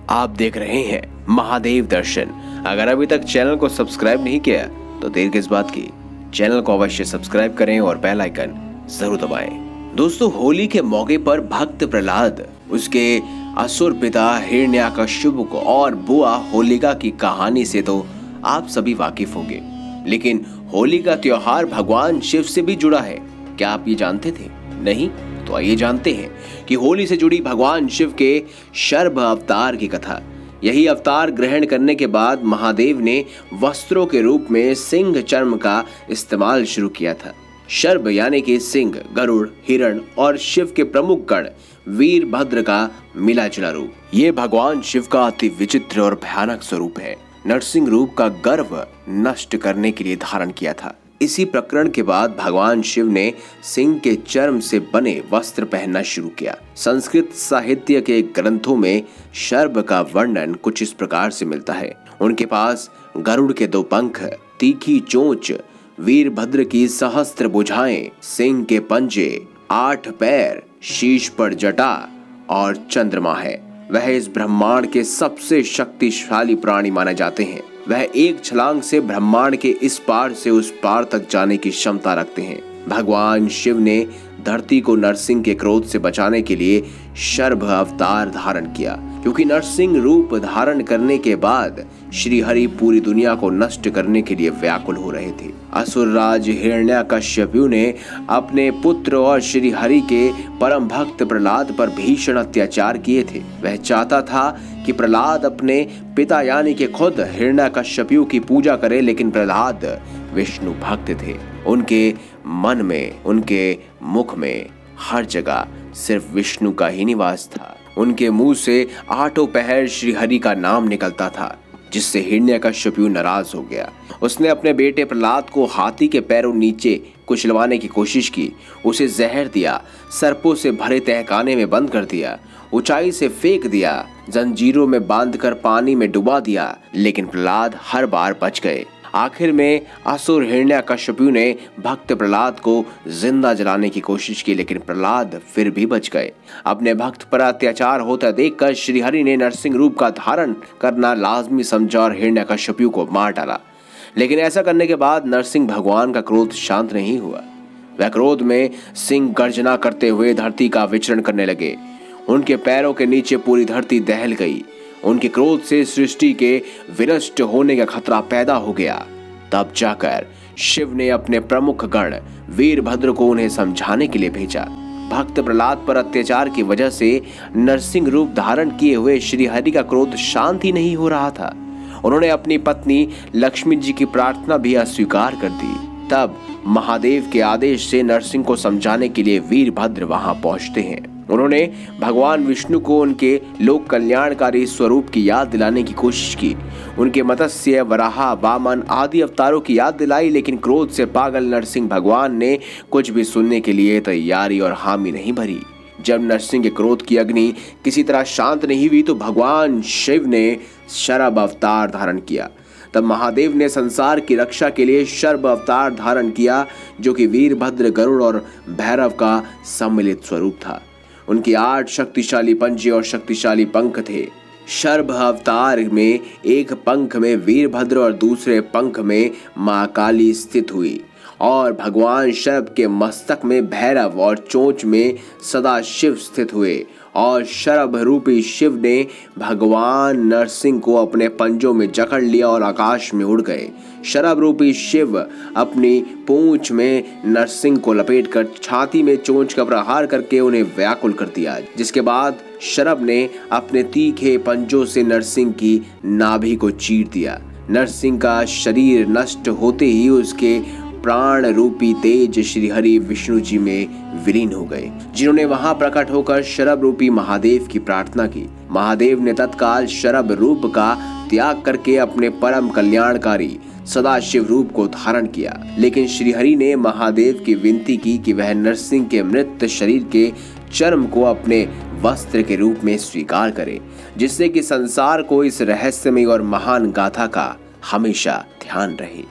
आप देख रहे हैं महादेव दर्शन। अगर अभी तक चैनल को सब्सक्राइब नहीं किया तो देर किस बात की, चैनल को अवश्य सब्सक्राइब करें और बेल आइकन जरूर दबाएं। दोस्तों, होली के मौके पर भक्त प्रहलाद, उसके असुर पिता हिरण्याकश्यप और बुआ होलिका की कहानी से तो आप सभी वाकिफ होंगे, लेकिन होली का त्योहार भगवान शिव से भी जुड़ा है। क्या आप ये जानते थे? नहीं? तो आइए जानते हैं कि होली से जुड़ी भगवान शिव के शर्भ अवतार की कथा। यही अवतार ग्रहण करने के बाद महादेव ने वस्त्रों के रूप में सिंह चर्म का इस्तेमाल शुरू किया था। शर्भ यानी कि सिंह, गरुड़, हिरण और शिव के प्रमुख गण वीरभद्र का मिला जुला रूप। ये भगवान शिव का अति विचित्र और भयानक स्वरूप है। नरसिंह रूप का गर्व नष्ट करने के लिए धारण किया था। इसी प्रकरण के बाद भगवान शिव ने सिंह के चर्म से बने वस्त्र पहनना शुरू किया। संस्कृत साहित्य के ग्रंथों में शर्भ का वर्णन कुछ इस प्रकार से मिलता है। उनके पास गरुड़ के 2 पंख, तीखी चोंच, वीरभद्र की सहस्त्र भुजाएं, सिंह के पंजे, 8 पैर, शीश पर जटा और चंद्रमा है। वह इस ब्रह्मांड के सबसे शक्तिशाली प्राणी माने जाते हैं। वह एक छलांग से ब्रह्मांड के इस पार से उस पार तक जाने की क्षमता रखते हैं। भगवान शिव ने धरती को नरसिंह के क्रोध से बचाने के लिए शर्भ अवतार धारण किया, क्योंकि नरसिंह रूप धारण करने के बाद श्री हरि पूरी दुनिया को नष्ट करने के लिए व्याकुल हो रहे थे। असुर राज हिरण्याकश्यपु ने अपने पुत्र और श्री हरि के परम भक्त प्रहलाद पर भीषण अत्याचार किए थे। वह चाहता था कि प्रहलाद अपने पिता यानी कि खुद हिरण्याकश्यपु की पूजा करे, लेकिन प्रहलाद विष्णु भक्त थे। उनके मन में, उनके मुख में हर जगह सिर्फ विष्णु का ही निवास था। उनके मुंह से 8 पहर श्री हरि का नाम निकलता था, जिससे हिरण्याकश्यपु नाराज हो गया। उसने अपने बेटे प्रहलाद को हाथी के पैरों नीचे कुचलवाने की कोशिश की। उसे जहर दिया, सर्पों से भरे तहखाने में बंद कर दिया, ऊंचाई से फेंक दिया, जंजीरों में बांधकर पानी में डुबा दिया, लेकिन प्रहलाद हर बार बच गए। आखिर में असुर हिरण्याकश्यपु ने भक्त प्रहलाद को जिंदा जलाने की कोशिश की, लेकिन प्रहलाद फिर भी बच गए। अपने भक्त पर अत्याचार होता देखकर श्री हरि ने नरसिंह रूप का धारण करना लाजमी समझा और हिरण्याकश्यपु को मार डाला। लेकिन ऐसा करने के बाद नरसिंह भगवान का क्रोध शांत नहीं हुआ। वह क्रोध में सिंह गर्जना करते हुए धरती का विचरण करने लगे। उनके पैरों के नीचे पूरी धरती दहल गई। उनके क्रोध से सृष्टि के विनष्ट होने का खतरा पैदा हो गया। तब जाकर शिव ने अपने प्रमुख गण वीरभद्र को उन्हें समझाने के लिए भेजा। भक्त प्रहलाद पर अत्याचार की वजह से नरसिंह रूप धारण किए हुए श्री हरि का क्रोध शांत ही नहीं हो रहा था। उन्होंने अपनी पत्नी लक्ष्मी जी की प्रार्थना भी अस्वीकार कर दी। तब महादेव के आदेश से नरसिंह को समझाने के लिए वीरभद्र वहां पहुंचते हैं। उन्होंने भगवान विष्णु को उनके लोक कल्याणकारी स्वरूप की याद दिलाने की कोशिश की। उनके मत्स्य, वराह, वामन आदि अवतारों की याद दिलाई, लेकिन क्रोध से पागल नरसिंह भगवान ने कुछ भी सुनने के लिए तैयारी और हामी नहीं भरी। जब नरसिंह के क्रोध की अग्नि किसी तरह शांत नहीं हुई तो भगवान शिव ने शर्भ अवतार धारण किया। तब महादेव ने संसार की रक्षा के लिए शर्भ अवतार धारण किया, जो कि वीरभद्र, गरुड़ और भैरव का सम्मिलित स्वरूप था। उनके 8 शक्तिशाली पंजे और शक्तिशाली पंख थे। शर्भ अवतार में एक पंख में वीरभद्र और दूसरे पंख में मां काली स्थित हुई, और भगवान शर्भ के मस्तक में भैरव और चोंच में सदाशिव स्थित हुए। और शर्भ रूपी शिव ने भगवान नरसिंह को अपने पंजों में जकड़ लिया और आकाश में उड़ गए। शर्भ रूपी शिव अपनी पूंछ में नरसिंह को लपेटकर छाती में चोंच का प्रहार करके उन्हें व्याकुल कर दिया, जिसके बाद शर्भ ने अपने तीखे पंजों से नरसिंह की नाभि को चीर दिया। नरसिंह का शरीर नष्ट होते ही उसके प्राण रूपी तेज श्री हरि विष्णु जी में विलीन हो गए, जिन्होंने वहां प्रकट होकर शर्भ रूपी महादेव की प्रार्थना की। महादेव ने तत्काल शर्भ रूप का त्याग करके अपने परम कल्याणकारी सदाशिव रूप को धारण किया, लेकिन श्री हरि ने महादेव की विनती की कि वह नरसिंह के मृत शरीर के चर्म को अपने वस्त्र के रूप में स्वीकार करे, जिससे कि संसार को इस रहस्यमय और महान गाथा का हमेशा ध्यान रहे।